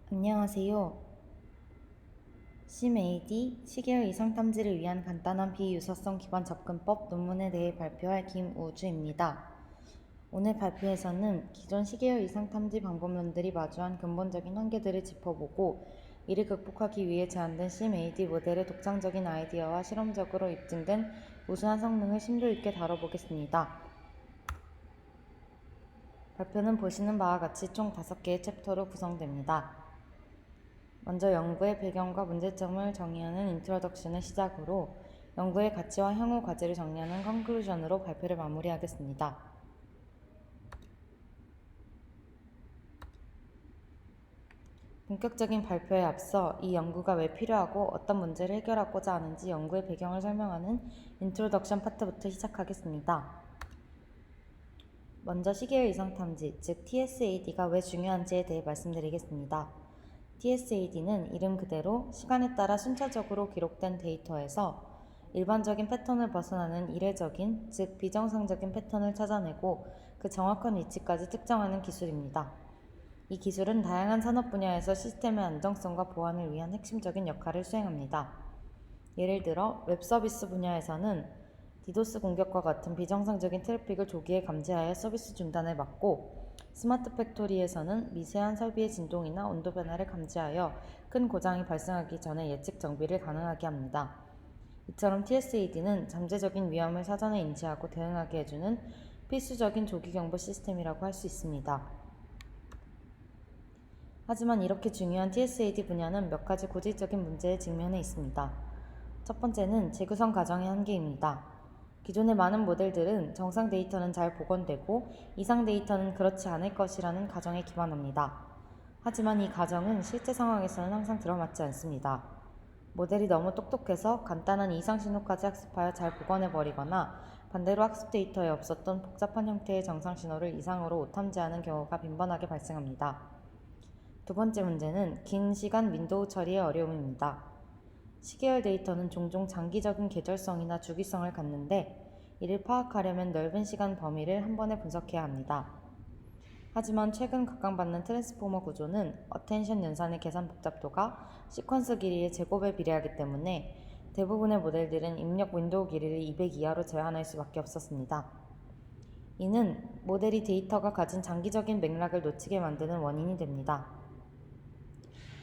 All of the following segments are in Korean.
안녕하세요. CMAD 시계열 이상 탐지를 위한 간단한 비유사성 기반 접근법 논문에 대해 발표할 김우주입니다. 오늘 발표에서는 기존 시계열 이상 탐지 방법론들이 마주한 근본적인 한계들을 짚어보고 이를 극복하기 위해 제안된 CMAD 모델의 독창적인 아이디어와 실험적으로 입증된 우수한 성능을 심도 있게 다뤄보겠습니다. 발표는 보시는 바와 같이 총 5개의 챕터로 구성됩니다. 먼저 연구의 배경과 문제점을 정의하는 인트로덕션을 시작으로 연구의 가치와 향후 과제를 정리하는 컨클루전으로 발표를 마무리하겠습니다. 본격적인 발표에 앞서 이 연구가 왜 필요하고 어떤 문제를 해결하고자 하는지 연구의 배경을 설명하는 인트로덕션 파트부터 시작하겠습니다. 먼저 시계열 이상 탐지, 즉 TSAD가 왜 중요한지에 대해 말씀드리겠습니다. TSAD는 이름 그대로 시간에 따라 순차적으로 기록된 데이터에서 일반적인 패턴을 벗어나는 이례적인, 즉 비정상적인 패턴을 찾아내고 그 정확한 위치까지 특정하는 기술입니다. 이 기술은 다양한 산업 분야에서 시스템의 안정성과 보안을 위한 핵심적인 역할을 수행합니다. 예를 들어 웹 서비스 분야에서는 디도스 공격과 같은 비정상적인 트래픽을 조기에 감지하여 서비스 중단을 막고, 스마트 팩토리에서는 미세한 설비의 진동이나 온도 변화를 감지하여 큰 고장이 발생하기 전에 예측 정비를 가능하게 합니다. 이처럼 TSAD는 잠재적인 위험을 사전에 인지하고 대응하게 해주는 필수적인 조기 경보 시스템이라고 할 수 있습니다. 하지만 이렇게 중요한 TSAD 분야는 몇 가지 고질적인 문제에 직면해 있습니다. 첫 번째는 재구성 과정의 한계입니다. 기존의 많은 모델들은 정상 데이터는 잘 복원되고 이상 데이터는 그렇지 않을 것이라는 가정에 기반합니다. 하지만 이 가정은 실제 상황에서는 항상 들어맞지 않습니다. 모델이 너무 똑똑해서 간단한 이상 신호까지 학습하여 잘 복원해버리거나 반대로 학습 데이터에 없었던 복잡한 형태의 정상 신호를 이상으로 오탐지하는 경우가 빈번하게 발생합니다. 두 번째 문제는 긴 시간 윈도우 처리의 어려움입니다. 시계열 데이터는 종종 장기적인 계절성이나 주기성을 갖는데 이를 파악하려면 넓은 시간 범위를 한 번에 분석해야 합니다. 하지만 최근 각광받는 트랜스포머 구조는 어텐션 연산의 계산 복잡도가 시퀀스 길이의 제곱에 비례하기 때문에 대부분의 모델들은 입력 윈도우 길이를 200 이하로 제한할 수밖에 없었습니다. 이는 모델이 데이터가 가진 장기적인 맥락을 놓치게 만드는 원인이 됩니다.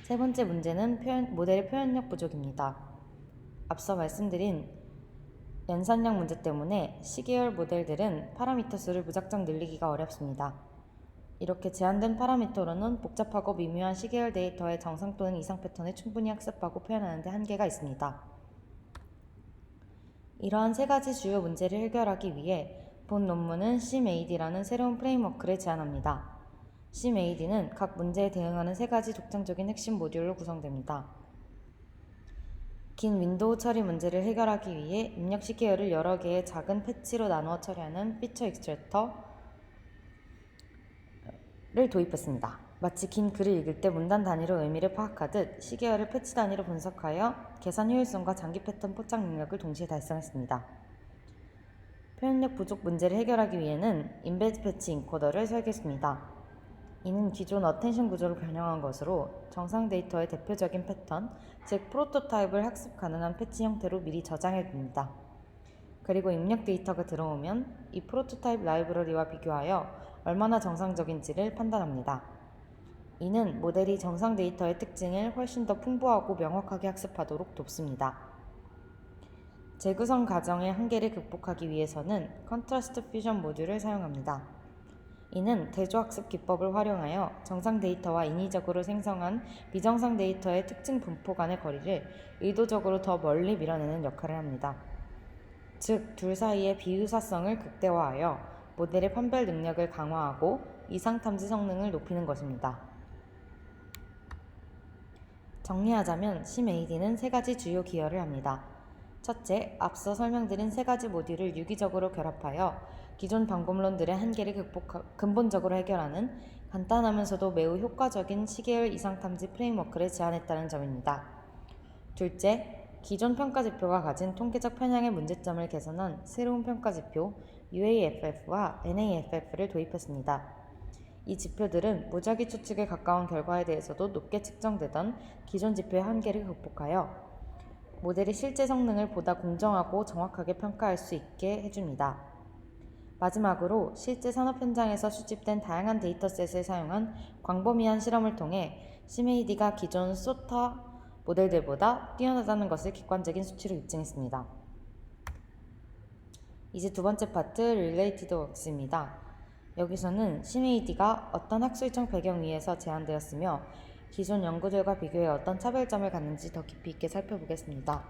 세 번째 문제는 모델의 표현력 부족입니다. 앞서 말씀드린 연산량 문제 때문에 시계열 모델들은 파라미터 수를 무작정 늘리기가 어렵습니다. 이렇게 제한된 파라미터로는 복잡하고 미묘한 시계열 데이터의 정상 또는 이상 패턴을 충분히 학습하고 표현하는 데 한계가 있습니다. 이러한 세 가지 주요 문제를 해결하기 위해 본 논문은 CMAD라는 새로운 프레임워크를 제안합니다. CMAD는 각 문제에 대응하는 세 가지 독창적인 핵심 모듈로 구성됩니다. 긴 윈도우 처리 문제를 해결하기 위해 입력 시계열을 여러 개의 작은 패치로 나누어 처리하는 피처 익스트랙터를 도입했습니다. 마치 긴 글을 읽을 때 문단 단위로 의미를 파악하듯 시계열을 패치 단위로 분석하여 계산 효율성과 장기 패턴 포착 능력을 동시에 달성했습니다. 표현력 부족 문제를 해결하기 위해는 임베드 패치 인코더를 설계했습니다. 이는 기존 어텐션 구조를 변형한 것으로 정상 데이터의 대표적인 패턴, 즉 프로토타입을 학습 가능한 패치 형태로 미리 저장해 둡니다. 그리고 입력 데이터가 들어오면 이 프로토타입 라이브러리와 비교하여 얼마나 정상적인지를 판단합니다. 이는 모델이 정상 데이터의 특징을 훨씬 더 풍부하고 명확하게 학습하도록 돕습니다. 재구성 과정의 한계를 극복하기 위해서는 컨트라스트 퓨전 모듈을 사용합니다. 이는 대조학습 기법을 활용하여 정상 데이터와 인위적으로 생성한 비정상 데이터의 특징 분포 간의 거리를 의도적으로 더 멀리 밀어내는 역할을 합니다. 즉, 둘 사이의 비유사성을 극대화하여 모델의 판별 능력을 강화하고 이상 탐지 성능을 높이는 것입니다. 정리하자면 CMAD는 세 가지 주요 기여를 합니다. 첫째, 앞서 설명드린 세 가지 모듈을 유기적으로 결합하여 기존 방법론들의 한계를 근본적으로 해결하는 간단하면서도 매우 효과적인 시계열 이상 탐지 프레임워크를 제안했다는 점입니다. 둘째, 기존 평가지표가 가진 통계적 편향의 문제점을 개선한 새로운 평가지표 UAFF와 NAFF를 도입했습니다. 이 지표들은 무작위 추측에 가까운 결과에 대해서도 높게 측정되던 기존 지표의 한계를 극복하여 모델의 실제 성능을 보다 공정하고 정확하게 평가할 수 있게 해줍니다. 마지막으로 실제 산업 현장에서 수집된 다양한 데이터셋을 사용한 광범위한 실험을 통해 시메이디가 기존 소타 모델들보다 뛰어나다는 것을 객관적인 수치로 입증했습니다. 이제 두 번째 파트 Related Works입니다. 여기서는 시메이디가 어떤 학술적 배경 위에서 제안되었으며 기존 연구들과 비교해 어떤 차별점을 갖는지 더 깊이 있게 살펴보겠습니다.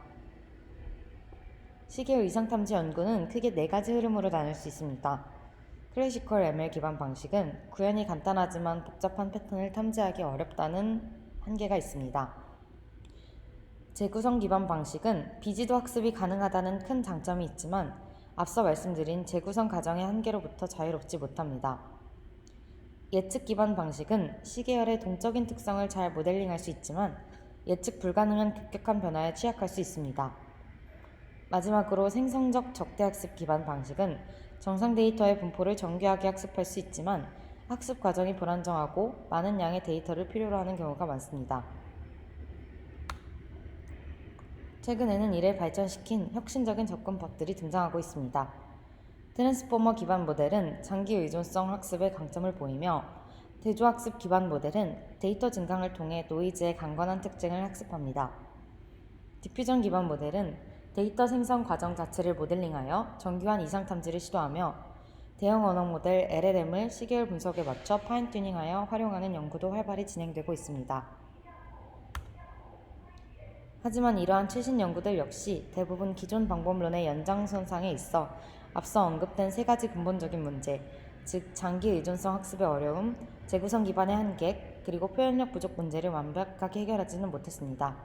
시계열 이상탐지 연구는 크게 4가지 흐름으로 나눌 수 있습니다. 클래시컬 ML 기반 방식은 구현이 간단하지만 복잡한 패턴을 탐지하기 어렵다는 한계가 있습니다. 재구성 기반 방식은 비지도 학습이 가능하다는 큰 장점이 있지만 앞서 말씀드린 재구성 과정의 한계로부터 자유롭지 못합니다. 예측 기반 방식은 시계열의 동적인 특성을 잘 모델링할 수 있지만 예측 불가능한 급격한 변화에 취약할 수 있습니다. 마지막으로 생성적 적대학습 기반 방식은 정상 데이터의 분포를 정교하게 학습할 수 있지만 학습 과정이 불안정하고 많은 양의 데이터를 필요로 하는 경우가 많습니다. 최근에는 이를 발전시킨 혁신적인 접근법들이 등장하고 있습니다. 트랜스포머 기반 모델은 장기 의존성 학습의 강점을 보이며 대조학습 기반 모델은 데이터 증강을 통해 노이즈의 강건한 특징을 학습합니다. 디퓨전 기반 모델은 데이터 생성 과정 자체를 모델링하여 정교한 이상 탐지를 시도하며 대형 언어 모델 LLM을 시계열 분석에 맞춰 파인 튜닝하여 활용하는 연구도 활발히 진행되고 있습니다. 하지만 이러한 최신 연구들 역시 대부분 기존 방법론의 연장선상에 있어 앞서 언급된 3가지 근본적인 문제, 즉 장기 의존성 학습의 어려움, 재구성 기반의 한계, 그리고 표현력 부족 문제를 완벽하게 해결하지는 못했습니다.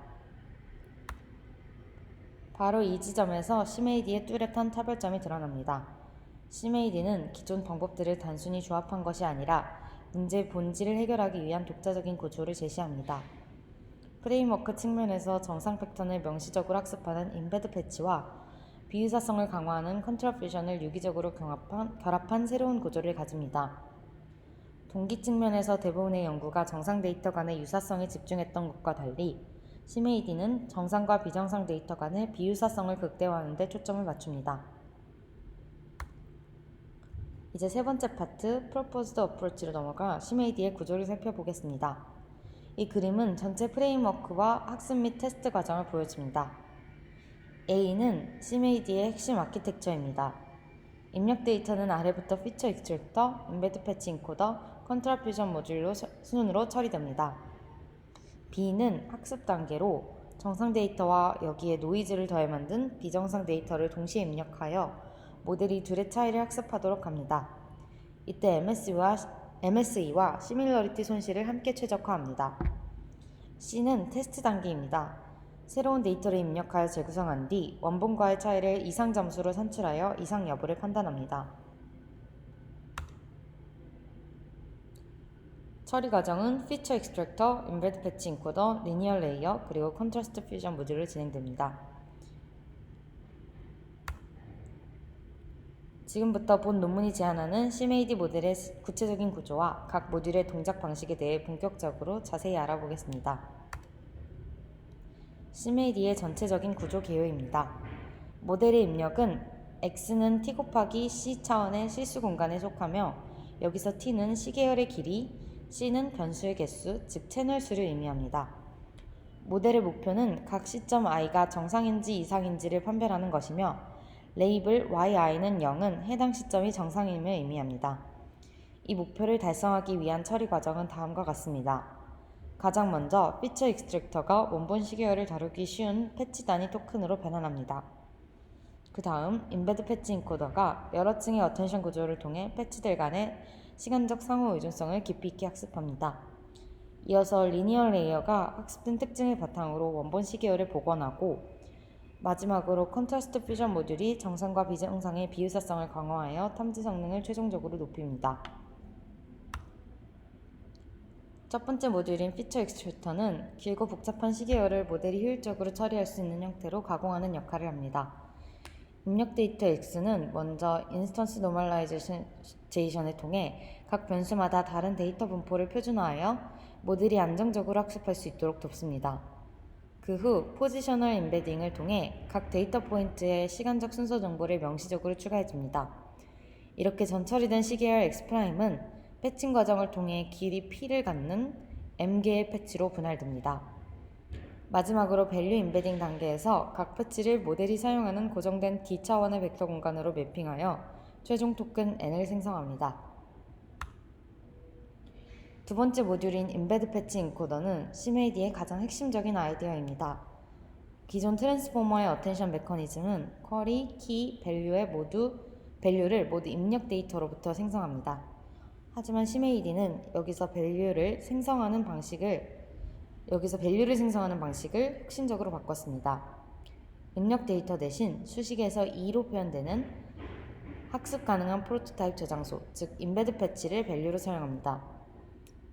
바로 이 지점에서 시메이디의 뚜렷한 차별점이 드러납니다. 시메이디는 기존 방법들을 단순히 조합한 것이 아니라 문제의 본질을 해결하기 위한 독자적인 구조를 제시합니다. 프레임워크 측면에서 정상 패턴을 명시적으로 학습하는 임베드 패치와 비유사성을 강화하는 컨트롤 퓨전을 유기적으로 결합한 새로운 구조를 가집니다. 동기 측면에서 대부분의 연구가 정상 데이터 간의 유사성에 집중했던 것과 달리 시메이디는 정상과 비정상 데이터 간의 비유사성을 극대화하는 데 초점을 맞춥니다. 이제 세 번째 파트 Proposed Approach로 넘어가 시메이디의 구조를 살펴보겠습니다. 이 그림은 전체 프레임워크와 학습 및 테스트 과정을 보여줍니다. A는 시메이디의 핵심 아키텍처입니다. 입력 데이터는 아래부터 피처 익스트랙터, 임베드 패치 인코더, 컨트롤 퓨전 모듈로 순으로 처리됩니다. B는 학습 단계로 정상 데이터와 여기에 노이즈를 더해 만든 비정상 데이터를 동시에 입력하여 모델이 둘의 차이를 학습하도록 합니다. 이때 MSE와 시밀러리티 손실을 함께 최적화합니다. C는 테스트 단계입니다. 새로운 데이터를 입력하여 재구성한 뒤 원본과의 차이를 이상 점수로 산출하여 이상 여부를 판단합니다. 처리 과정은 피처 익스트랙터, 임베드 패치 인코더, 리니어 레이어, 그리고 컨트라스트 퓨전 모듈로 진행됩니다. 지금부터 본 논문이 제안하는 시메이디 모델의 구체적인 구조와 각 모듈의 동작 방식에 대해 본격적으로 자세히 알아보겠습니다. 시메이디의 전체적인 구조 개요입니다. 모델의 입력은 X는 T 곱하기 C 차원의 실수 공간에 속하며 여기서 T는 시계열의 길이, C는 변수의 개수, 즉 채널 수를 의미합니다. 모델의 목표는 각 시점 i가 정상인지 이상인지를 판별하는 것이며 레이블 yi는 0은 해당 시점이 정상임을 의미합니다. 이 목표를 달성하기 위한 처리 과정은 다음과 같습니다. 가장 먼저 피처 익스트랙터가 원본 시계열을 다루기 쉬운 패치 단위 토큰으로 변환합니다. 그 다음 임베드 패치 인코더가 여러 층의 어텐션 구조를 통해 패치들 간의 시간적 상호 의존성을 깊이 있게 학습합니다. 이어서 리니어 레이어가 학습된 특징을 바탕으로 원본 시계열을 복원하고 마지막으로 컨트라스트 퓨전 모듈이 정상과 비정상의 비유사성을 강화하여 탐지 성능을 최종적으로 높입니다. 첫 번째 모듈인 피처 익스트랙터는 길고 복잡한 시계열을 모델이 효율적으로 처리할 수 있는 형태로 가공하는 역할을 합니다. 입력 데이터 X는 먼저 인스턴스 노멀라이제이션을 통해 각 변수마다 다른 데이터 분포를 표준화하여 모듈이 안정적으로 학습할 수 있도록 돕습니다. 그 후 포지셔널 임베딩을 통해 각 데이터 포인트의 시간적 순서 정보를 명시적으로 추가해줍니다. 이렇게 전처리된 시계열 X'은 패칭 과정을 통해 길이 P를 갖는 M개의 패치로 분할됩니다. 마지막으로 밸류 임베딩 단계에서 각 패치를 모델이 사용하는 고정된 D차원의 벡터 공간으로 매핑하여 최종 토큰 N을 생성합니다. 두 번째 모듈인 임베드 패치 인코더는 CMAD의 가장 핵심적인 아이디어입니다. 기존 트랜스포머의 어텐션 메커니즘은 쿼리, 키, 밸류를 모두 입력 데이터로부터 생성합니다. 하지만 CMAD는 여기서 밸류를 생성하는 방식을 혁신적으로 바꿨습니다. 입력 데이터 대신 수식에서 2로 표현되는 학습 가능한 프로토타입 저장소, 즉 임베드 패치를 밸류로 사용합니다.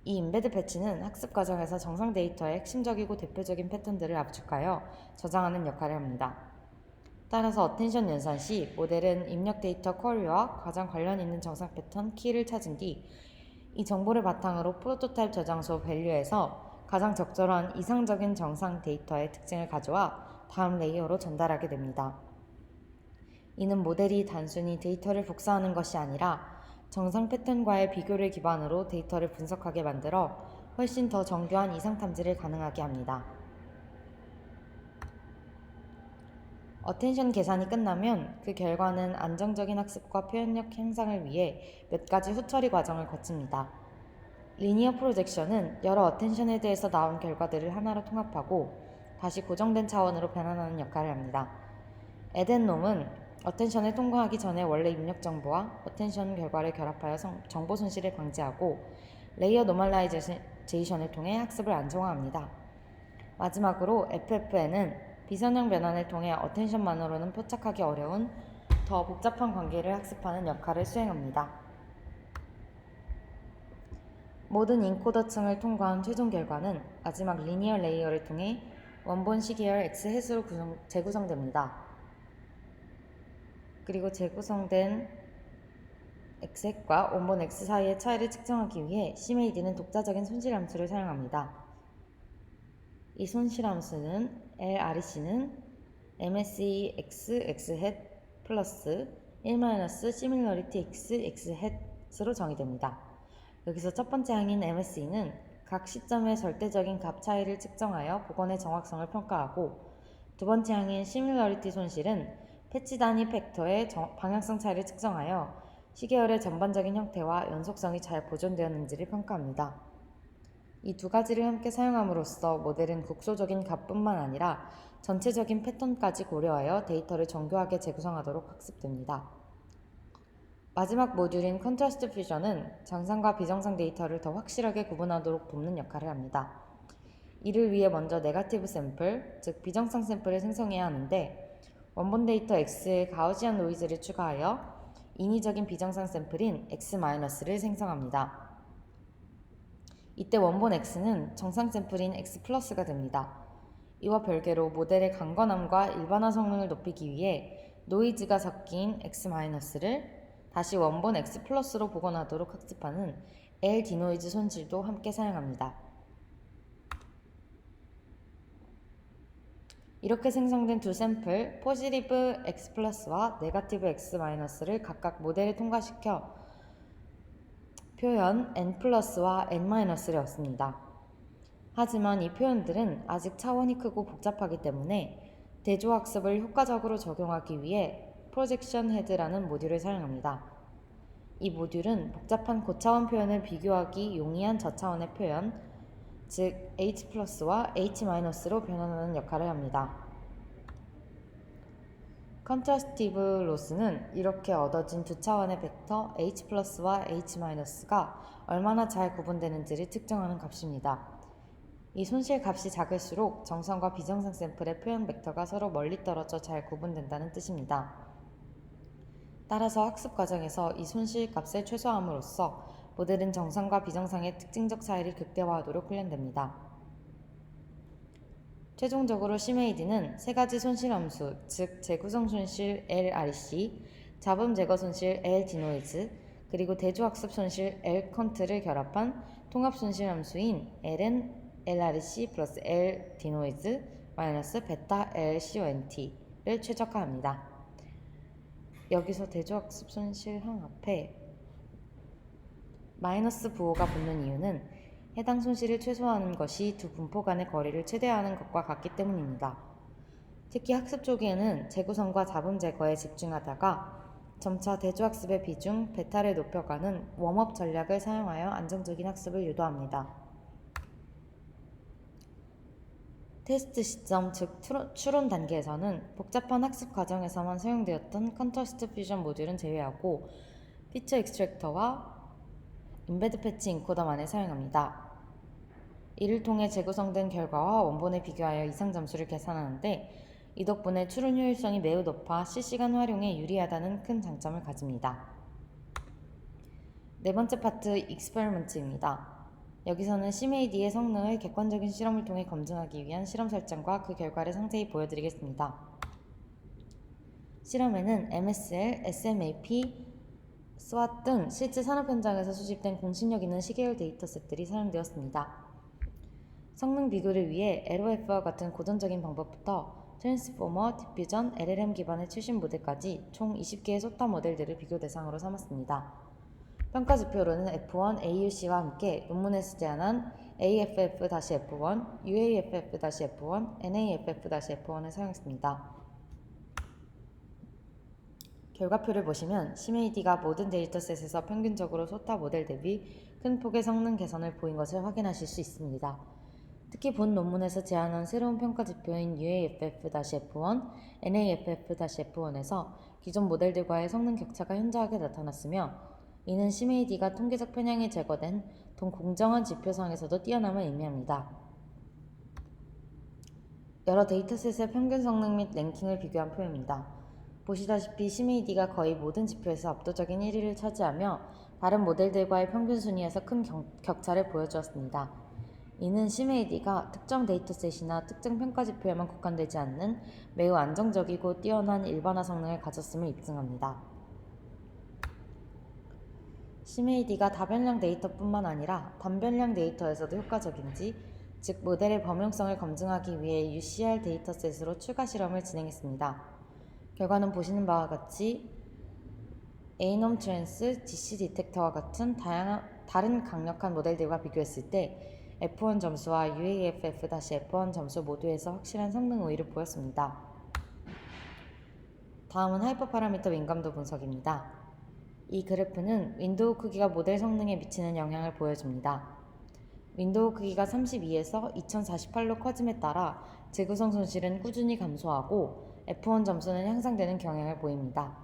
이 임베드 패치는 학습 과정에서 정상 데이터의 핵심적이고 대표적인 패턴들을 압축하여 저장하는 역할을 합니다. 따라서 어텐션 연산 시 모델은 입력 데이터 쿼리와 가장 관련 있는 정상 패턴 키를 찾은 뒤 이 정보를 바탕으로 프로토타입 저장소 밸류에서 가장 적절한 이상적인 정상 데이터의 특징을 가져와 다음 레이어로 전달하게 됩니다. 이는 모델이 단순히 데이터를 복사하는 것이 아니라 정상 패턴과의 비교를 기반으로 데이터를 분석하게 만들어 훨씬 더 정교한 이상 탐지를 가능하게 합니다. 어텐션 계산이 끝나면 그 결과는 안정적인 학습과 표현력 향상을 위해 몇 가지 후처리 과정을 거칩니다. 리니어 프로젝션은 여러 어텐션 헤드에서 나온 결과들을 하나로 통합하고 다시 고정된 차원으로 변환하는 역할을 합니다. 에덴놈은 어텐션을 통과하기 전에 원래 입력 정보와 어텐션 결과를 결합하여 정보 손실을 방지하고 레이어 노멀라이제이션을 통해 학습을 안정화합니다. 마지막으로 FFN은 비선형 변환을 통해 어텐션만으로는 포착하기 어려운 더 복잡한 관계를 학습하는 역할을 수행합니다. 모든 인코더층을 통과한 최종 결과는 마지막 리니어 레이어를 통해 원본 시계열 X햇으로 재구성됩니다. 그리고 재구성된 X햇과 원본 X 사이의 차이를 측정하기 위해 CMAD는 독자적인 손실함수를 사용합니다. 이 손실함수는 LREC는 MSE X X햇 플러스 1-Similarity X X햇으로 정의됩니다. 여기서 첫 번째 항인 MSE는 각 시점의 절대적인 값 차이를 측정하여 복원의 정확성을 평가하고, 두 번째 항인 Similarity 손실은 패치 단위 팩터의 방향성 차이를 측정하여 시계열의 전반적인 형태와 연속성이 잘 보존되었는지를 평가합니다. 이 두 가지를 함께 사용함으로써 모델은 국소적인 값뿐만 아니라 전체적인 패턴까지 고려하여 데이터를 정교하게 재구성하도록 학습됩니다. 마지막 모듈인 컨트라스트 퓨전은 정상과 비정상 데이터를 더 확실하게 구분하도록 돕는 역할을 합니다. 이를 위해 먼저 네거티브 샘플, 즉 비정상 샘플을 생성해야 하는데 원본 데이터 X에 가우시안 노이즈를 추가하여 인위적인 비정상 샘플인 X-를 생성합니다. 이때 원본 X는 정상 샘플인 X+가 됩니다. 이와 별개로 모델의 강건함과 일반화 성능을 높이기 위해 노이즈가 섞인 X-를 다시 원본 X+로 복원하도록 학습하는 LD노이즈 손실도 함께 사용합니다. 이렇게 생성된 두 샘플, 포지티브 X+와 네거티브 X-를 각각 모델에 통과시켜 표현 N+와 N-를 얻습니다. 하지만 이 표현들은 아직 차원이 크고 복잡하기 때문에 대조학습을 효과적으로 적용하기 위해 프로젝션 헤드라는 모듈을 사용합니다. 이 모듈은 복잡한 고차원 표현을 비교하기 용이한 저차원의 표현, 즉 H+와 H-로 변환하는 역할을 합니다. 컨트라스티브 로스는 이렇게 얻어진 두 차원의 벡터 H+와 H-가 얼마나 잘 구분되는지를 측정하는 값입니다. 이 손실 값이 작을수록 정상과 비정상 샘플의 표현 벡터가 서로 멀리 떨어져 잘 구분된다는 뜻입니다. 따라서 학습 과정에서 이 손실 값을 최소화함으로써 모델은 정상과 비정상의 특징적 차이를 극대화하도록 훈련됩니다. 최종적으로 CMAD는 세 가지 손실 함수, 즉 재구성 손실 LRC, 잡음 제거 손실 L-디노이즈, 그리고 대조학습 손실 L-컨트를 결합한 통합 손실 함수인 Ln LRC 플러스 L-디노이즈 마이너스 베타 LCONT를 최적화합니다. 여기서 대조학습 손실항 앞에 마이너스 부호가 붙는 이유는 해당 손실을 최소화하는 것이 두 분포 간의 거리를 최대화하는 것과 같기 때문입니다. 특히 학습 초기에는 재구성과 잡음 제거에 집중하다가 점차 대조학습의 비중, 베타를 높여가는 웜업 전략을 사용하여 안정적인 학습을 유도합니다. 테스트 시점, 즉 추론 단계에서는 복잡한 학습 과정에서만 사용되었던 컨트러스트 퓨전 모듈은 제외하고 피처 익스트랙터와 임베드 패치 인코더만을 사용합니다. 이를 통해 재구성된 결과와 원본을 비교하여 이상 점수를 계산하는데 이 덕분에 추론 효율성이 매우 높아 실시간 활용에 유리하다는 큰 장점을 가집니다. 네 번째 파트 익스페리먼트입니다. 여기서는 CMAD의 성능을 객관적인 실험을 통해 검증하기 위한 실험 설정과 그 결과를 상세히 보여드리겠습니다. 실험에는 MSL, SMAP, SWOT 등 실제 산업 현장에서 수집된 공신력 있는 시계열 데이터셋들이 사용되었습니다. 성능 비교를 위해 LOF와 같은 고전적인 방법부터 트랜스포머, 디퓨전, LLM 기반의 최신 모델까지 총 20개의 소타 모델들을 비교 대상으로 삼았습니다. 평가 지표로는 F1, AUC와 함께 논문에서 제안한 AFF-F1, UAFF-F1, NAFF-F1을 사용했습니다. 결과표를 보시면 CMAD가 모든 데이터셋에서 평균적으로 소타 모델 대비 큰 폭의 성능 개선을 보인 것을 확인하실 수 있습니다. 특히 본 논문에서 제안한 새로운 평가 지표인 UAFF-F1, NAFF-F1에서 기존 모델들과의 성능 격차가 현저하게 나타났으며 이는 CMAD가 통계적 편향이 제거된 더 공정한 지표상에서도 뛰어남을 의미합니다. 여러 데이터셋의 평균 성능 및 랭킹을 비교한 표입니다. 보시다시피 CMAD가 거의 모든 지표에서 압도적인 1위를 차지하며 다른 모델들과의 평균 순위에서 큰 격차를 보여주었습니다. 이는 CMAD가 특정 데이터셋이나 특정 평가 지표에만 국한되지 않는 매우 안정적이고 뛰어난 일반화 성능을 가졌음을 입증합니다. CMAD가 다변량 데이터뿐만 아니라 단변량 데이터에서도 효과적인지, 즉 모델의 범용성을 검증하기 위해 UCR 데이터셋으로 추가 실험을 진행했습니다. 결과는 보시는 바와 같이 Anom 트랜스, GC 디텍터와 같은 다른 강력한 모델들과 비교했을 때 F1 점수와 UAFF-F1 점수 모두에서 확실한 성능 우위를 보였습니다. 다음은 하이퍼 파라미터 민감도 분석입니다. 이 그래프는 윈도우 크기가 모델 성능에 미치는 영향을 보여줍니다. 윈도우 크기가 32에서 2048로 커짐에 따라 재구성 손실은 꾸준히 감소하고 F1 점수는 향상되는 경향을 보입니다.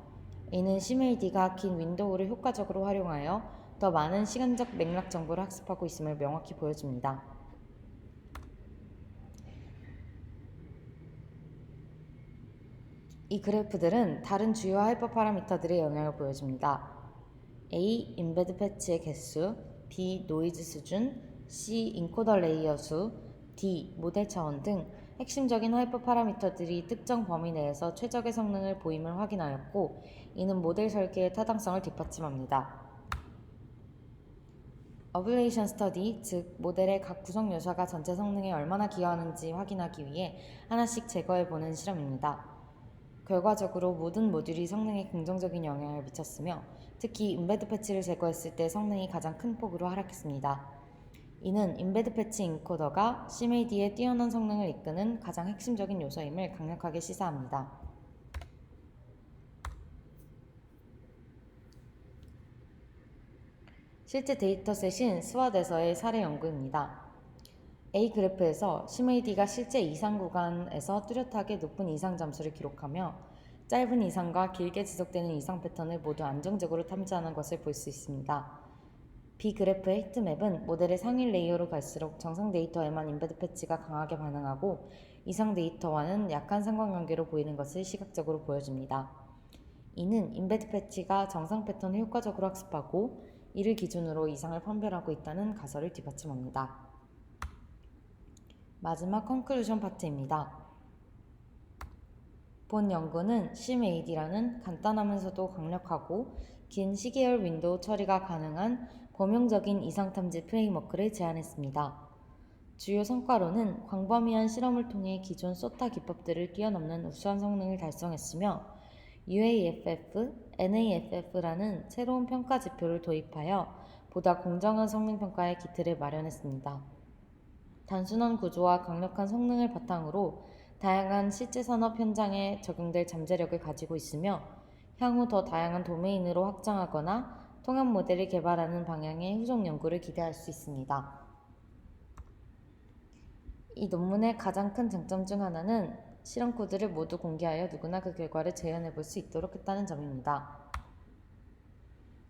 이는 CMAD가 긴 윈도우를 효과적으로 활용하여 더 많은 시간적 맥락 정보를 학습하고 있음을 명확히 보여줍니다. 이 그래프들은 다른 주요 하이퍼 파라미터들의 영향을 보여줍니다. A. 임베드 패치의 개수, B. 노이즈 수준, C. 인코더 레이어 수, D. 모델 차원 등 핵심적인 하이퍼 파라미터들이 특정 범위 내에서 최적의 성능을 보임을 확인하였고 이는 모델 설계의 타당성을 뒷받침합니다. 어블레이션 스터디, 즉 모델의 각 구성 요소가 전체 성능에 얼마나 기여하는지 확인하기 위해 하나씩 제거해보는 실험입니다. 결과적으로 모든 모듈이 성능에 긍정적인 영향을 미쳤으며 특히 임베드 패치를 제거했을 때 성능이 가장 큰 폭으로 하락했습니다. 이는 임베드 패치 인코더가 CMAD의 뛰어난 성능을 이끄는 가장 핵심적인 요소임을 강력하게 시사합니다. 실제 데이터셋인 SWOT에서의 사례 연구입니다. A 그래프에서 CMAD가 실제 이상 구간에서 뚜렷하게 높은 이상 점수를 기록하며 짧은 이상과 길게 지속되는 이상 패턴을 모두 안정적으로 탐지하는 것을 볼 수 있습니다. B 그래프의 히트맵은 모델의 상위 레이어로 갈수록 정상 데이터에만 임베드 패치가 강하게 반응하고 이상 데이터와는 약한 상관관계로 보이는 것을 시각적으로 보여줍니다. 이는 임베드 패치가 정상 패턴을 효과적으로 학습하고 이를 기준으로 이상을 판별하고 있다는 가설을 뒷받침합니다. 마지막 컨클루션 파트입니다. 본 연구는 CMAD라는 간단하면서도 강력하고 긴 시계열 윈도우 처리가 가능한 범용적인 이상탐지 프레임워크를 제안했습니다. 주요 성과로는 광범위한 실험을 통해 기존 소타 기법들을 뛰어넘는 우수한 성능을 달성했으며 UAFF, NAFF라는 새로운 평가 지표를 도입하여 보다 공정한 성능 평가의 기틀을 마련했습니다. 단순한 구조와 강력한 성능을 바탕으로 다양한 실제 산업 현장에 적용될 잠재력을 가지고 있으며 향후 더 다양한 도메인으로 확장하거나 통합 모델을 개발하는 방향의 후속 연구를 기대할 수 있습니다. 이 논문의 가장 큰 장점 중 하나는 실험 코드를 모두 공개하여 누구나 그 결과를 재현해 볼 수 있도록 했다는 점입니다.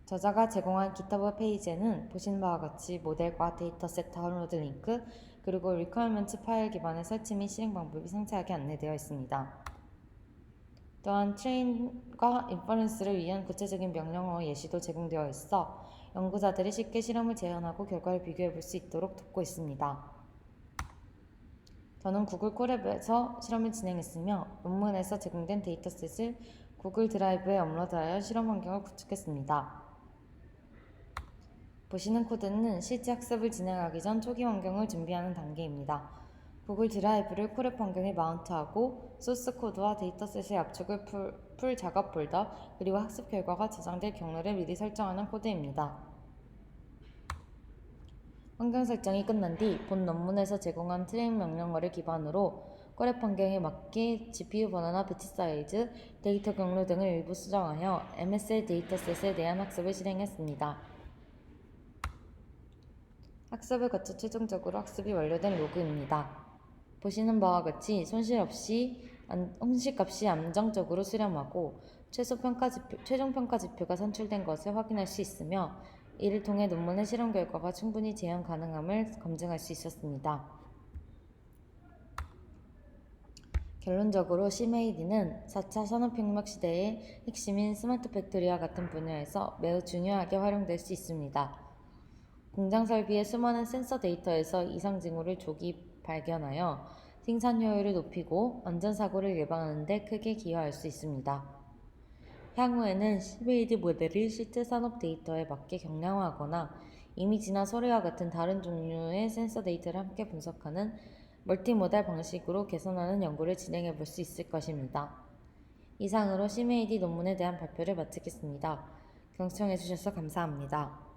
저자가 제공한 GitHub 페이지에는 보시는 바와 같이 모델과 데이터셋 다운로드 링크, 그리고 requirements 파일 기반의 설치 및 실행 방법이 상세하게 안내되어 있습니다. 또한 트레인과 인퍼런스를 위한 구체적인 명령어 예시도 제공되어 있어 연구자들이 쉽게 실험을 재현하고 결과를 비교해 볼 수 있도록 돕고 있습니다. 저는 구글 콜랩에서 실험을 진행했으며 논문에서 제공된 데이터셋을 구글 드라이브에 업로드하여 실험 환경을 구축했습니다. 보시는 코드는 실제 학습을 진행하기 전 초기 환경을 준비하는 단계입니다. 구글 드라이브를 콜앱 환경에 마운트하고 소스 코드와 데이터셋의 압축을 풀 작업 폴더, 그리고 학습 결과가 저장될 경로를 미리 설정하는 코드입니다. 환경 설정이 끝난 뒤 본 논문에서 제공한 트레인 명령어를 기반으로 콜앱 환경에 맞게 GPU 번호나 배치 사이즈, 데이터 경로 등을 일부 수정하여 MSL 데이터셋에 대한 학습을 실행했습니다. 학습을 거쳐 최종적으로 학습이 완료된 로그입니다. 보시는 바와 같이 손실값이 안정적으로 수렴하고 최종 평가 지표가 산출된 것을 확인할 수 있으며 이를 통해 논문의 실험 결과가 충분히 재현 가능함을 검증할 수 있었습니다. 결론적으로 CMAD는 4차 산업혁명 시대의 핵심인 스마트 팩토리와 같은 분야에서 매우 중요하게 활용될 수 있습니다. 공장 설비의 수많은 센서 데이터에서 이상 징후를 조기 발견하여 생산 효율을 높이고 안전사고를 예방하는 데 크게 기여할 수 있습니다. 향후에는 CMAD 모델을 실제 산업 데이터에 맞게 경량화하거나 이미지나 소리와 같은 다른 종류의 센서 데이터를 함께 분석하는 멀티모달 방식으로 개선하는 연구를 진행해 볼 수 있을 것입니다. 이상으로 CMAD 논문에 대한 발표를 마치겠습니다. 경청해 주셔서 감사합니다.